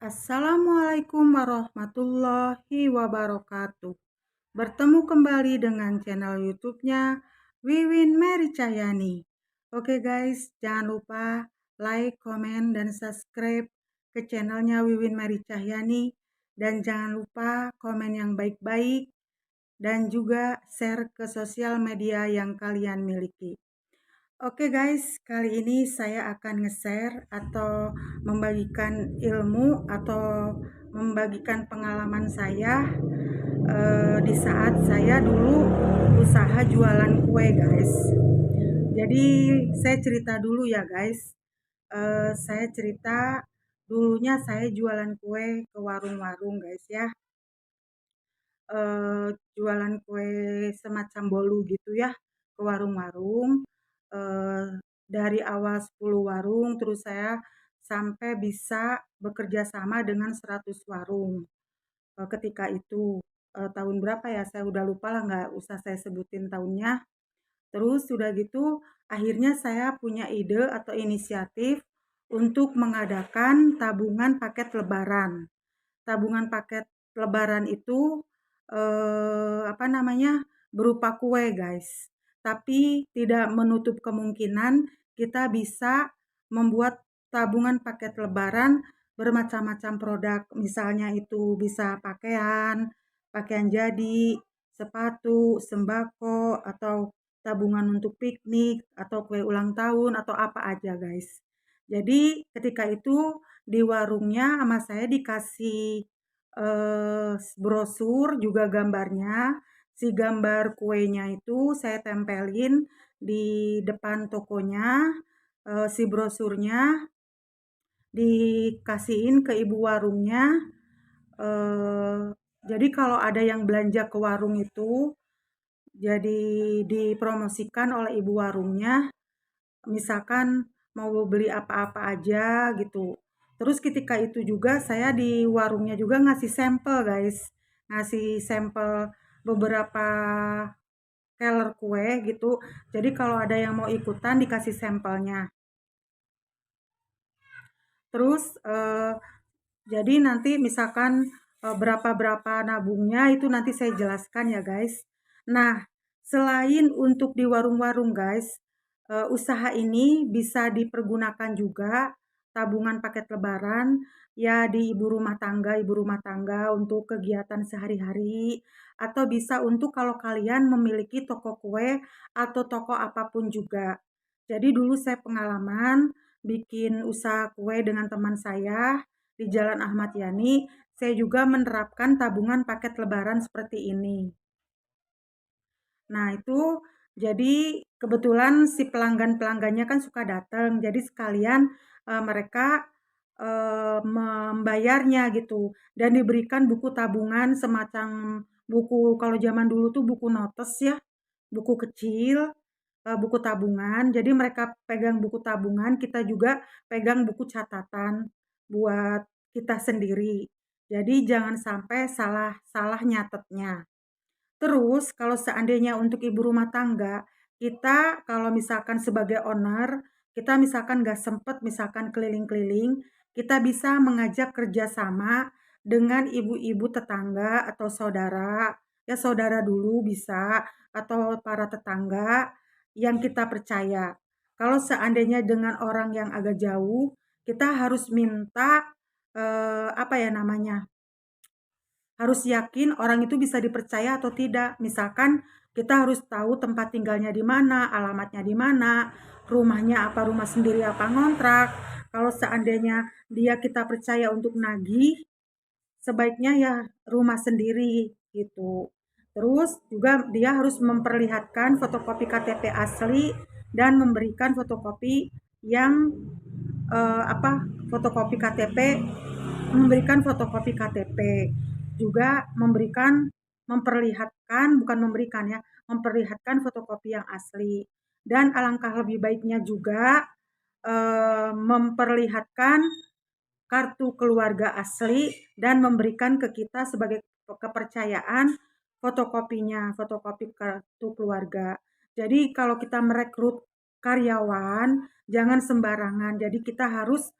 Assalamualaikum warahmatullahi wabarakatuh. Bertemu kembali dengan channel YouTube-nya Wiwin Mary Cahyani. Oke guys, jangan lupa like, komen, dan subscribe ke channelnya Wiwin Mary Cahyani. Dan jangan lupa komen yang baik-baik dan juga share ke sosial media yang kalian miliki. Oke guys, kali ini saya akan nge-share atau membagikan ilmu atau membagikan pengalaman saya di saat saya dulu usaha jualan kue guys. Jadi saya cerita dulu ya guys. Saya cerita dulunya saya jualan kue ke warung-warung guys ya. Jualan kue semacam bolu gitu ya ke warung-warung. Dari awal 10 warung terus saya sampai bisa bekerja sama dengan 100 warung. Ketika itu tahun berapa ya, saya udah lupa lah, nggak usah saya sebutin tahunnya. Terus sudah gitu akhirnya saya punya ide atau inisiatif untuk mengadakan tabungan paket lebaran. Tabungan paket lebaran itu berupa kue guys. Tapi tidak menutup kemungkinan kita bisa membuat tabungan paket lebaran bermacam-macam produk. Misalnya itu bisa pakaian, pakaian jadi, sepatu, sembako, atau tabungan untuk piknik, atau kue ulang tahun, atau apa aja guys. Jadi ketika itu di warungnya sama saya dikasih brosur juga gambarnya. Si gambar kuenya itu saya tempelin di depan tokonya. Si brosurnya dikasihin ke ibu warungnya. Jadi kalau ada yang belanja ke warung itu, jadi dipromosikan oleh ibu warungnya, misalkan mau beli apa-apa aja gitu. Terus ketika itu juga saya di warungnya juga ngasih sampel guys, ngasih sampel beberapa keler kue gitu. Jadi kalau ada yang mau ikutan dikasih sampelnya. Terus jadi nanti misalkan berapa-berapa nabungnya itu nanti saya jelaskan ya guys. Nah, selain untuk di warung-warung guys, usaha ini bisa dipergunakan juga tabungan paket lebaran ya di ibu rumah tangga untuk kegiatan sehari-hari, atau bisa untuk kalau kalian memiliki toko kue atau toko apapun juga. Jadi dulu saya pengalaman bikin usaha kue dengan teman saya di Jalan Ahmad Yani. Saya juga menerapkan tabungan paket lebaran seperti ini. Nah, itu jadi kebetulan si pelanggan-pelanggannya kan suka datang. Jadi sekalian mereka membayarnya gitu dan diberikan buku tabungan semacam buku, kalau zaman dulu tuh buku notes ya, buku kecil, buku tabungan. Jadi mereka pegang buku tabungan, kita juga pegang buku catatan buat kita sendiri. Jadi jangan sampai salah nyatetnya. Terus kalau seandainya untuk ibu rumah tangga, kita kalau misalkan sebagai owner, kita misalkan nggak sempet misalkan keliling-keliling, kita bisa mengajak kerjasama dengan ibu-ibu tetangga atau saudara, ya saudara dulu bisa, atau para tetangga yang kita percaya. Kalau seandainya dengan orang yang agak jauh, kita harus minta apa ya namanya, harus yakin orang itu bisa dipercaya atau tidak. Misalkan kita harus tahu tempat tinggalnya di mana, alamatnya di mana, rumahnya apa rumah sendiri apa ngontrak. Kalau seandainya dia kita percaya untuk nagih, sebaiknya ya rumah sendiri gitu. Terus juga dia harus memperlihatkan fotokopi KTP asli dan memberikan fotokopi yang apa fotokopi KTP, memberikan fotokopi KTP, juga memperlihatkan, bukan memberikan ya, memperlihatkan fotokopi yang asli. Dan alangkah lebih baiknya juga memperlihatkan kartu keluarga asli dan memberikan ke kita sebagai kepercayaan fotokopinya, fotokopi kartu keluarga. Jadi kalau kita merekrut karyawan jangan sembarangan. Jadi kita harus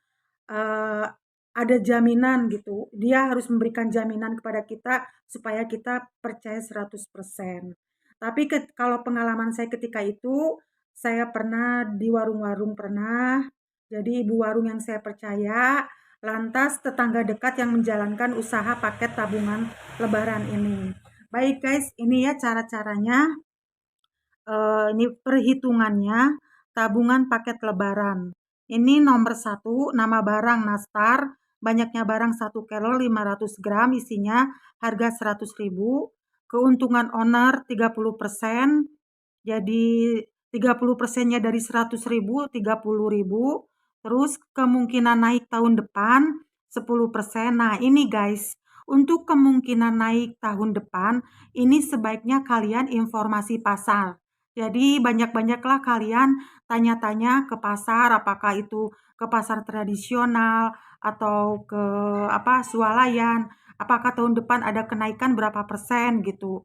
ada jaminan gitu. Dia harus memberikan jaminan kepada kita supaya kita percaya 100%. Tapi kalau pengalaman saya ketika itu, saya pernah di warung-warung pernah. Jadi ibu warung yang saya percaya, lantas tetangga dekat yang menjalankan usaha paket tabungan lebaran ini. Baik guys, ini ya cara-caranya. Ini perhitungannya tabungan paket lebaran. Ini nomor satu, nama barang nastar, banyaknya barang 1 kilo 500 gram, isinya harga 100.000, keuntungan owner 30%, jadi 30%-nya dari 100.000, 30.000, terus kemungkinan naik tahun depan 10%. Nah ini guys, untuk kemungkinan naik tahun depan, ini sebaiknya kalian informasi pasar. Jadi banyak-banyaklah kalian tanya-tanya ke pasar, apakah itu ke pasar tradisional atau ke swalayan, apakah tahun depan ada kenaikan berapa persen gitu.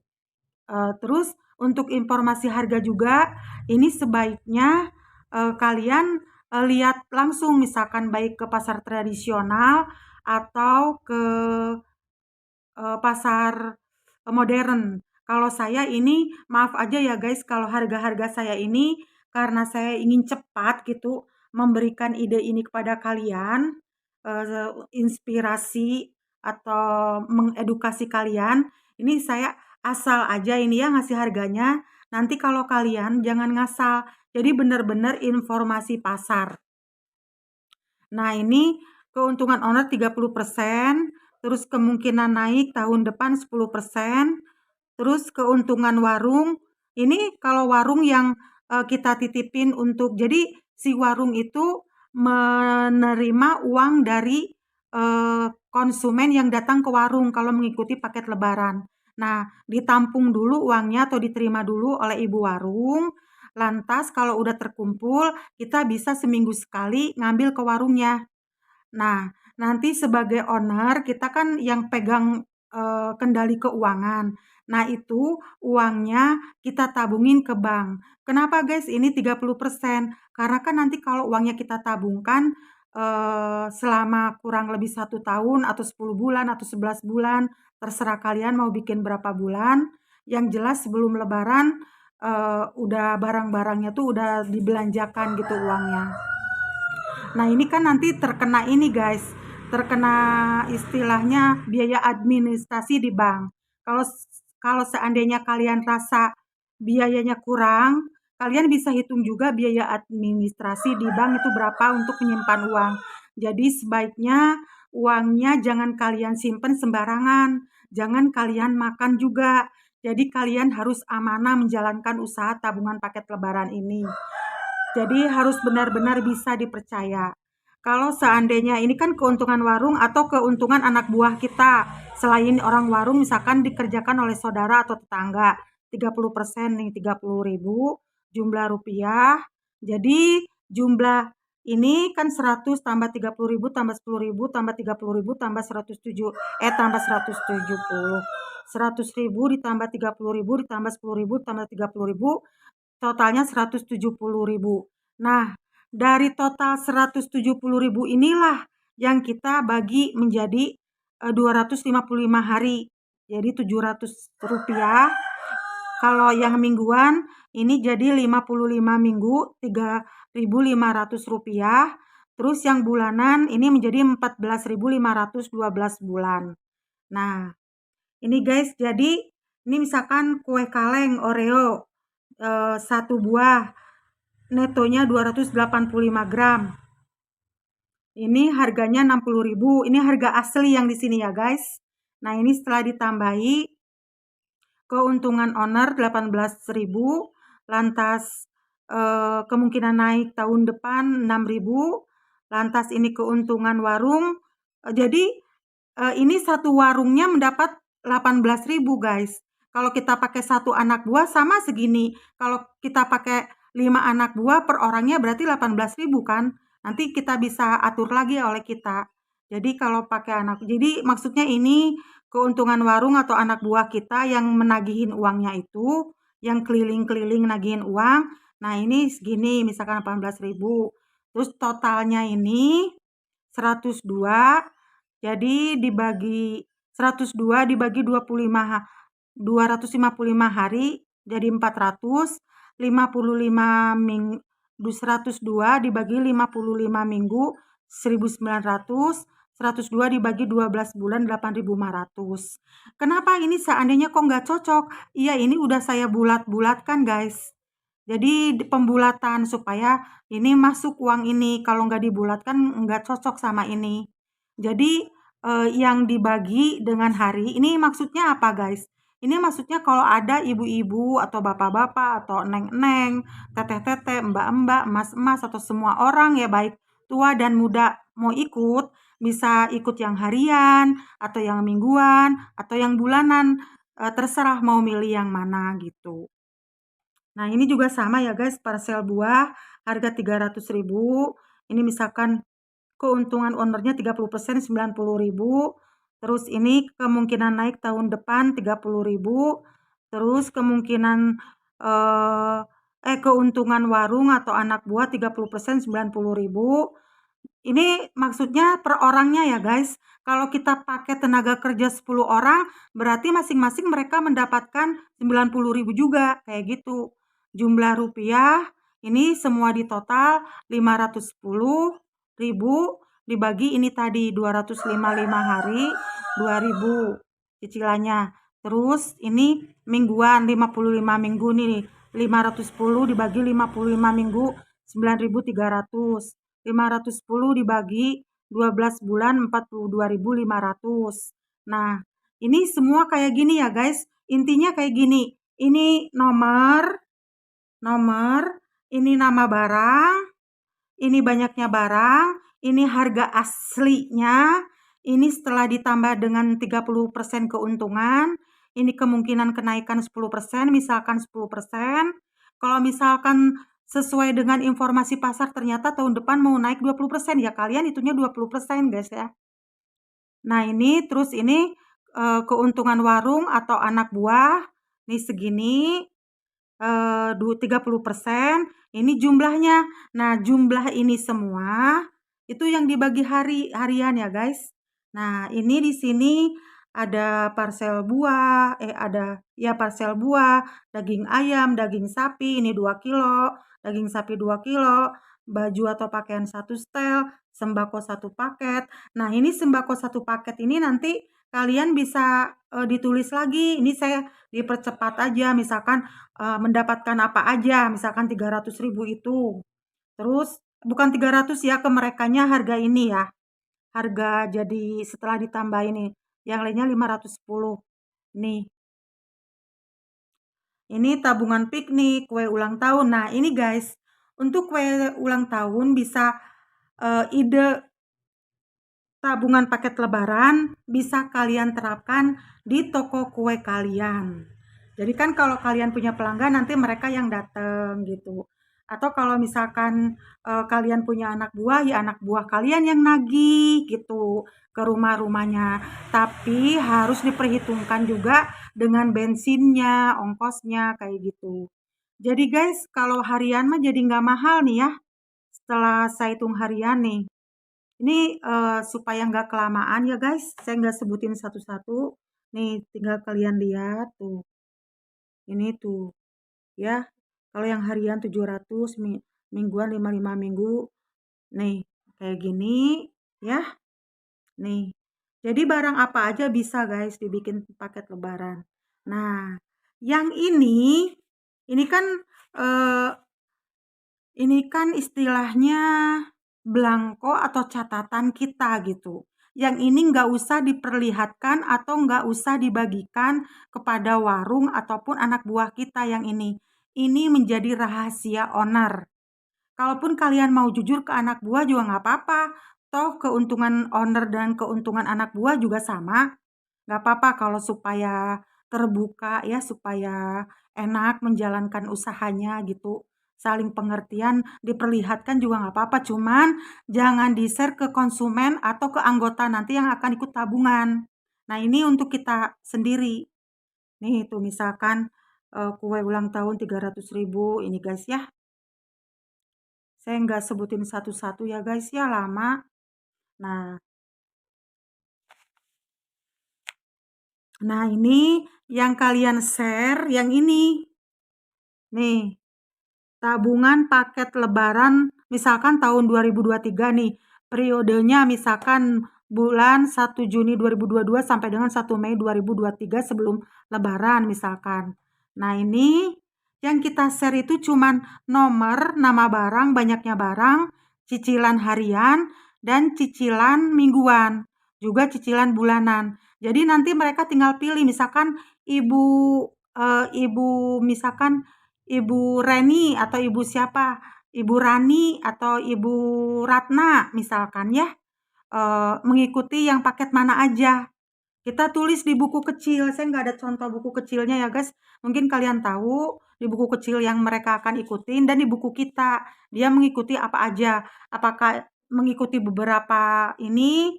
Terus untuk informasi harga juga, ini sebaiknya kalian lihat langsung, misalkan baik ke pasar tradisional atau ke pasar modern. Kalau saya ini, maaf aja ya guys, kalau harga-harga saya ini karena saya ingin cepat gitu memberikan ide ini kepada kalian, inspirasi atau mengedukasi kalian. Ini saya asal aja ini ya ngasih harganya. Nanti kalau kalian jangan ngasal. Jadi benar-benar informasi pasar. Nah, ini keuntungan owner 30%, terus kemungkinan naik tahun depan 10%, terus keuntungan warung, ini kalau warung yang kita titipin untuk, jadi si warung itu menerima uang dari konsumen yang datang ke warung kalau mengikuti paket lebaran. Nah, ditampung dulu uangnya atau diterima dulu oleh ibu warung. Lantas kalau udah terkumpul, kita bisa seminggu sekali ngambil ke warungnya. Nah, nanti sebagai owner kita kan yang pegang kendali keuangan. Nah, itu uangnya kita tabungin ke bank. Kenapa guys ini 30%? Karena kan nanti kalau uangnya kita tabungkan selama kurang lebih 1 tahun atau 10 bulan atau 11 bulan, terserah kalian mau bikin berapa bulan. Yang jelas sebelum lebaran udah barang-barangnya tuh udah dibelanjakan gitu uangnya. Nah, ini kan nanti terkena ini guys, terkena istilahnya biaya administrasi di bank. Kalau kalau seandainya kalian rasa biayanya kurang, kalian bisa hitung juga biaya administrasi di bank itu berapa untuk menyimpan uang. Jadi sebaiknya uangnya jangan kalian simpen sembarangan, jangan kalian makan juga. Jadi kalian harus amanah menjalankan usaha tabungan paket lebaran ini. Jadi harus benar-benar bisa dipercaya. Kalau seandainya ini kan keuntungan warung atau keuntungan anak buah kita, selain orang warung misalkan dikerjakan oleh saudara atau tetangga, 30% nih 30.000 jumlah rupiah. Jadi jumlah ini kan 100 tambah 30.000 tambah 10.000 tambah 30.000 tambah 107 tambah 170. 100.000 ditambah 30.000 ditambah 10.000 tambah 30.000, totalnya 170.000. Nah, dari total 170.000 inilah yang kita bagi menjadi 255 hari. Jadi 700 rupiah. Kalau yang mingguan ini jadi 55 minggu 3.500 rupiah. Terus yang bulanan ini menjadi 14.512 bulan. Nah, ini guys, jadi ini misalkan kue kaleng Oreo 1 buah, netonya 285 gram. Ini harganya 60.000. Ini harga asli yang di sini ya guys. Nah, ini setelah ditambahi keuntungan owner 18.000, lantas kemungkinan naik tahun depan 6.000, lantas ini keuntungan warung. Jadi ini satu warungnya mendapat 18.000 guys. Kalau kita pakai 1 anak buah sama segini. Kalau kita pakai 5 anak buah per orangnya berarti 18.000 kan. Nanti kita bisa atur lagi oleh kita. Jadi kalau pakai anak, jadi maksudnya ini keuntungan warung atau anak buah kita yang menagihin uangnya itu, yang keliling-keliling nagihin uang. Nah, ini segini misalkan 18.000. Terus totalnya ini 102. Jadi dibagi 102 dibagi 255 hari jadi 455 102 dibagi 55 minggu 1900, 102 dibagi 12 bulan 8.500. Kenapa ini seandainya kok nggak cocok? Iya, ini udah saya bulat-bulatkan guys. Jadi pembulatan supaya ini masuk uang ini. Kalau nggak dibulatkan nggak cocok sama ini. Jadi yang dibagi dengan hari ini maksudnya apa guys? Ini maksudnya kalau ada ibu-ibu atau bapak-bapak atau neng-neng, teteh-teteh, mbak-mbak, emas-emas atau semua orang ya baik tua dan muda mau ikut, bisa ikut yang harian atau yang mingguan atau yang bulanan, terserah mau milih yang mana gitu. Nah, ini juga sama ya guys, parcel buah harga 300.000. Ini misalkan keuntungan ownernya 30% 90.000. Terus ini kemungkinan naik tahun depan 30.000. Terus kemungkinan eh, keuntungan warung atau anak buah 30% 90.000. Ini maksudnya per orangnya ya guys. Kalau kita pakai tenaga kerja 10 orang, berarti masing-masing mereka mendapatkan 90.000 juga, kayak gitu. Jumlah rupiah ini semua di total 510.000 dibagi ini tadi 255 hari 2.000 cicilannya. Terus ini mingguan 55 minggu nih 510 dibagi 55 minggu 9.300. 510 dibagi 12 bulan 42.500. Nah, ini semua kayak gini ya guys. Intinya kayak gini. Ini nomor, ini nama barang, ini banyaknya barang, ini harga aslinya, ini setelah ditambah dengan 30% keuntungan, ini kemungkinan kenaikan 10%, misalkan 10%. Kalau misalkan sesuai dengan informasi pasar ternyata tahun depan mau naik 20%, ya kalian itunya 20% guys ya. Nah, ini terus ini keuntungan warung atau anak buah, ini segini. 30%, ini jumlahnya. Nah, jumlah ini semua itu yang dibagi harian ya, guys. Nah, ini di sini ada parcel buah, ada ya parcel buah, daging ayam, daging sapi ini 2 kilo, daging sapi 2 kilo, baju atau pakaian 1 setel, sembako 1 paket. Nah, ini sembako 1 paket ini nanti kalian bisa ditulis lagi. Ini saya dipercepat aja misalkan mendapatkan apa aja, misalkan 300.000 itu. Terus bukan 300 ya, ke merekanya harga ini ya. Harga jadi setelah ditambah ini, yang lainnya 510. Nih, ini tabungan piknik, kue ulang tahun. Nah, ini guys, untuk kue ulang tahun bisa ide tabungan paket lebaran bisa kalian terapkan di toko kue kalian. Jadi kan kalau kalian punya pelanggan nanti mereka yang datang gitu. Atau kalau misalkan kalian punya anak buah, ya anak buah kalian yang nagih gitu ke rumah-rumahnya. Tapi harus diperhitungkan juga dengan bensinnya, ongkosnya kayak gitu. Jadi guys, kalau harian mah jadi nggak mahal nih ya. Setelah saya hitung harian nih. Ini supaya nggak kelamaan ya guys, saya nggak sebutin satu-satu. Nih, tinggal kalian lihat tuh. Ini tuh ya. Kalau yang harian 700, mingguan 55 minggu. Nih, kayak gini ya. Nih. Jadi barang apa aja bisa guys dibikin paket lebaran. Nah, yang ini kan eh, istilahnya belangko atau catatan kita gitu. Yang ini nggak usah diperlihatkan atau nggak usah dibagikan kepada warung ataupun anak buah kita yang ini. Ini menjadi rahasia owner. Kalaupun kalian mau jujur ke anak buah juga nggak apa-apa. Toh keuntungan owner dan keuntungan anak buah juga sama. Nggak apa-apa kalau supaya terbuka ya, supaya enak menjalankan usahanya gitu. Saling pengertian diperlihatkan juga nggak apa-apa, cuman jangan di-share ke konsumen atau ke anggota nanti yang akan ikut tabungan. Nah, ini untuk kita sendiri. Nih tuh misalkan kue ulang tahun 300.000 ini guys ya. Saya nggak sebutin satu-satu ya guys ya, lama. Nah, Nah, ini yang kalian share yang ini. Nih, tabungan paket lebaran misalkan tahun 2023 nih, periodenya misalkan bulan 1 Juni 2022 sampai dengan 1 Mei 2023 sebelum lebaran misalkan. Nah, ini yang kita share itu cuman nomor, nama barang, banyaknya barang, cicilan harian, dan cicilan mingguan, juga cicilan bulanan. Jadi nanti mereka tinggal pilih misalkan ibu ibu misalkan Ibu Reni atau ibu siapa, Ibu Rani atau Ibu Ratna misalkan ya, mengikuti yang paket mana aja. Kita tulis di buku kecil, saya nggak ada contoh buku kecilnya ya guys, mungkin kalian tahu di buku kecil yang mereka akan ikutin dan di buku kita, dia mengikuti apa aja. Apakah mengikuti beberapa ini,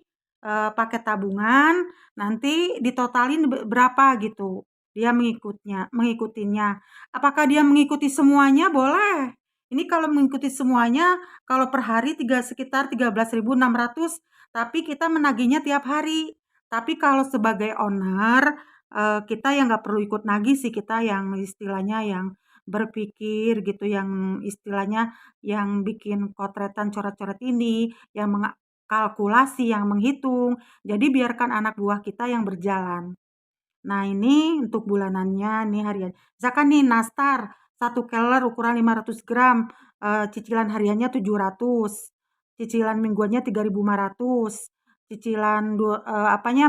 paket tabungan, nanti ditotalin berapa gitu, dia mengikutinya. Apakah dia mengikuti semuanya? Boleh. Ini kalau mengikuti semuanya, kalau per hari sekitar 13.600, tapi kita menagihnya tiap hari. Tapi kalau sebagai owner, kita yang nggak perlu ikut nagih sih, kita yang istilahnya yang berpikir gitu, yang istilahnya yang bikin kotretan coret-coret ini, yang kalkulasi, yang menghitung. Jadi biarkan anak buah kita yang berjalan. Nah, ini untuk bulanannya, nih harian. Misalkan nih nastar, 1 keler ukuran 500 gram, cicilan hariannya 700, cicilan mingguannya 3.500, cicilan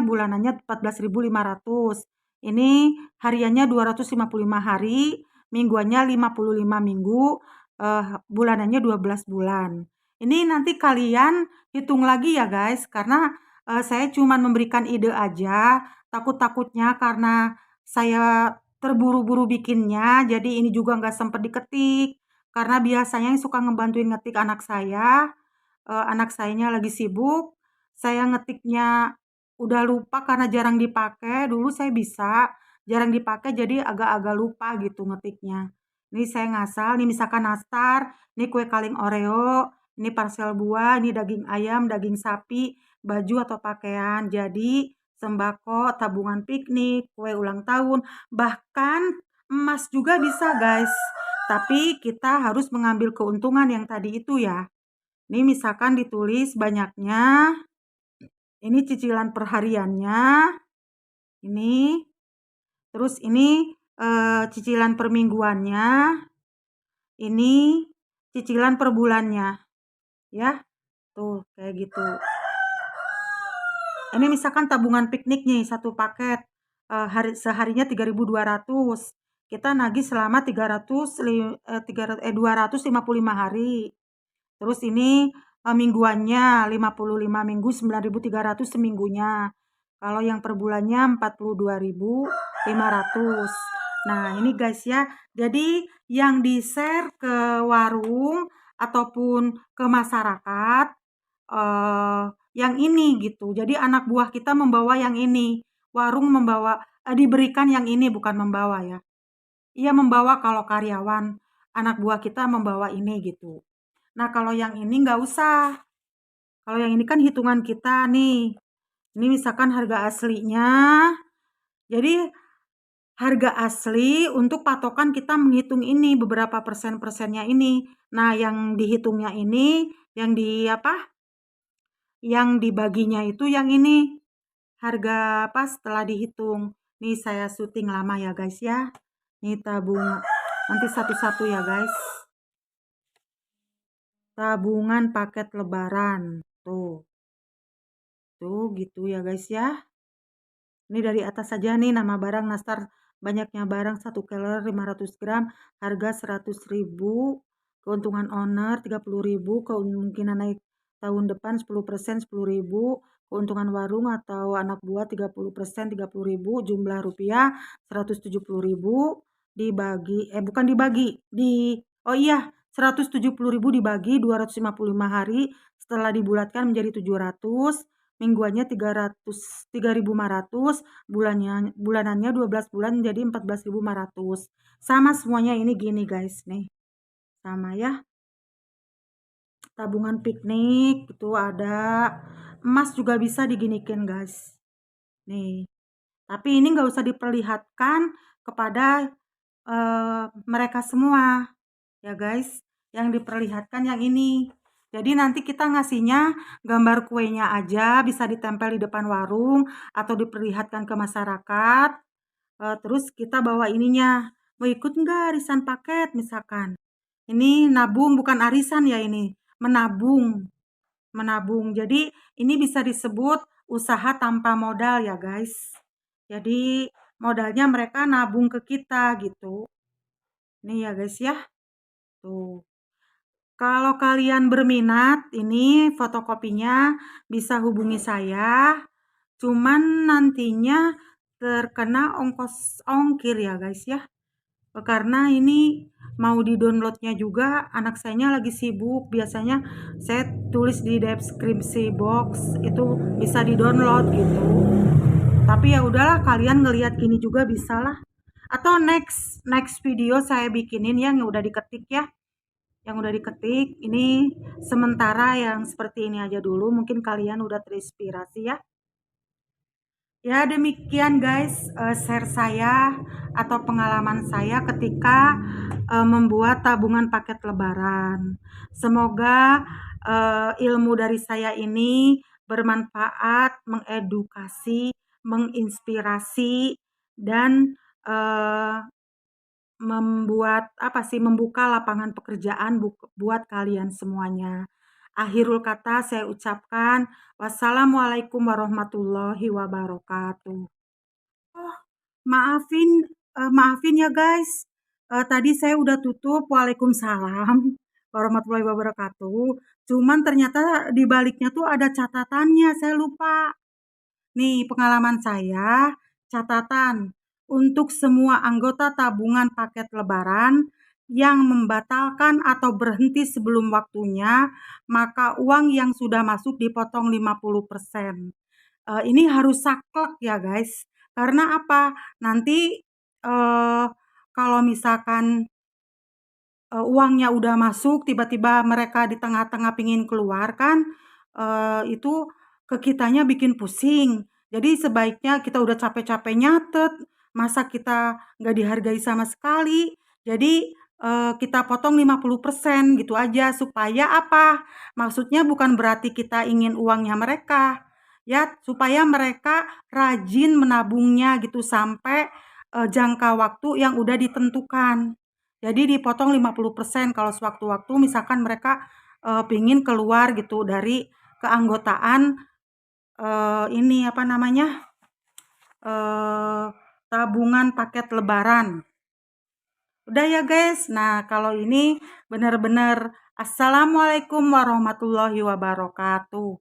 bulanannya 14.500. Ini hariannya 255 hari, mingguannya 55 minggu, bulanannya 12 bulan. Ini nanti kalian hitung lagi ya guys, karena saya cuma memberikan ide aja. Takut-takutnya karena saya terburu-buru bikinnya, jadi ini juga nggak sempet diketik. Karena biasanya yang suka ngebantuin ngetik anak saya, anak sayanya lagi sibuk, saya ngetiknya udah lupa karena jarang dipakai. Dulu saya bisa, jarang dipakai jadi agak-agak lupa gitu ngetiknya. Ini saya ngasal, nih misalkan nastar, ini kue kaleng Oreo, ini parcel buah, ini daging ayam, daging sapi, baju atau pakaian. Jadi sembako, tabungan piknik, kue ulang tahun, bahkan emas juga bisa guys. Tapi kita harus mengambil keuntungan yang tadi itu ya. Ini misalkan ditulis banyaknya, ini cicilan perhariannya, ini, terus ini cicilan permingguannya, ini cicilan per bulannya, ya, tuh kayak gitu. Ini misalkan tabungan piknik nih, satu paket, seharinya 3.200, kita nagih selama 255 hari. Terus ini mingguannya 55 minggu 9.300 seminggunya. Kalau yang per bulannya 42.500. Nah, ini guys ya. Jadi yang di-share ke warung ataupun ke masyarakat yang ini gitu. Jadi anak buah kita membawa yang ini. Warung membawa diberikan yang ini bukan membawa ya. Iya membawa kalau karyawan, anak buah kita membawa ini gitu. Nah, kalau yang ini nggak usah. Kalau yang ini kan hitungan kita nih. Ini misalkan harga aslinya. Jadi harga asli untuk patokan kita menghitung ini beberapa persen-persennya ini. Nah, yang dihitungnya ini, yang di apa? Yang dibaginya itu yang ini. Harga apa setelah dihitung. Nih saya syuting lama ya guys ya. Nih tabung. Nanti satu-satu ya guys. Tabungan paket lebaran. Tuh. Tuh gitu ya guys ya. Ini dari atas saja nih nama barang nastar, banyaknya barang 1 keler 500 gram, harga 100.000, keuntungan owner 30.000, kemungkinan naik tahun depan 10%, 10.000, keuntungan warung atau anak buah 30%, 30.000, jumlah rupiah 170.000, dibagi bukan dibagi, oh iya 170.000 dibagi 255 hari, setelah dibulatkan menjadi 700, mingguannya 3.500, bulanannya 12 bulan jadi 14.500. Sama semuanya ini gini guys nih. Sama ya. Tabungan piknik itu ada. Emas juga bisa diginikan guys. Nih. Tapi ini nggak usah diperlihatkan kepada mereka semua ya guys, yang diperlihatkan yang ini. Jadi nanti kita ngasihnya gambar kuenya aja, bisa ditempel di depan warung atau diperlihatkan ke masyarakat. Terus kita bawa ininya, mau ikut nggak arisan paket misalkan. Ini nabung bukan arisan ya ini, menabung. Menabung. Jadi ini bisa disebut usaha tanpa modal ya guys. Jadi modalnya mereka nabung ke kita gitu. Ini ya guys ya. Tuh. Kalau kalian berminat, ini fotokopinya bisa hubungi saya. Cuman nantinya terkena ongkos ongkir ya guys ya. Karena ini mau di-downloadnya juga anak saya lagi sibuk. Biasanya saya tulis di deskripsi box itu bisa di-download gitu. Tapi ya udahlah, kalian ngelihat gini juga bisa lah. Atau next video saya bikinin yang udah diketik ya. Yang udah diketik ini sementara yang seperti ini aja dulu. Mungkin kalian udah terinspirasi ya. Ya demikian guys, share saya atau pengalaman saya ketika membuat tabungan paket lebaran. Semoga ilmu dari saya ini bermanfaat, mengedukasi, menginspirasi, dan membuka lapangan pekerjaan buat kalian semuanya. Akhirul kata saya ucapkan wassalamualaikum warahmatullahi wabarakatuh. Oh, maafin ya guys. Tadi saya udah tutup waalaikumsalam warahmatullahi wabarakatuh. Cuman ternyata di baliknya tuh ada catatannya, saya lupa. Nih, pengalaman saya, catatan untuk semua anggota tabungan paket lebaran yang membatalkan atau berhenti sebelum waktunya, maka uang yang sudah masuk dipotong 50%. Ini harus saklek ya guys. Karena apa? Nanti kalau misalkan uangnya udah masuk, tiba-tiba mereka di tengah-tengah pingin keluar kan, itu ke kitanya bikin pusing. Jadi sebaiknya kita udah capek-capek nyatet, masa kita nggak dihargai sama sekali. Jadi kita potong 50% gitu aja supaya apa? Maksudnya bukan berarti kita ingin uangnya mereka, ya supaya mereka rajin menabungnya gitu sampai jangka waktu yang udah ditentukan. Jadi dipotong 50% kalau sewaktu-waktu misalkan mereka pingin keluar gitu dari keanggotaan ini apa namanya? eh, tabungan paket lebaran. Udah ya guys. Nah, kalau ini benar-benar assalamualaikum warahmatullahi wabarakatuh.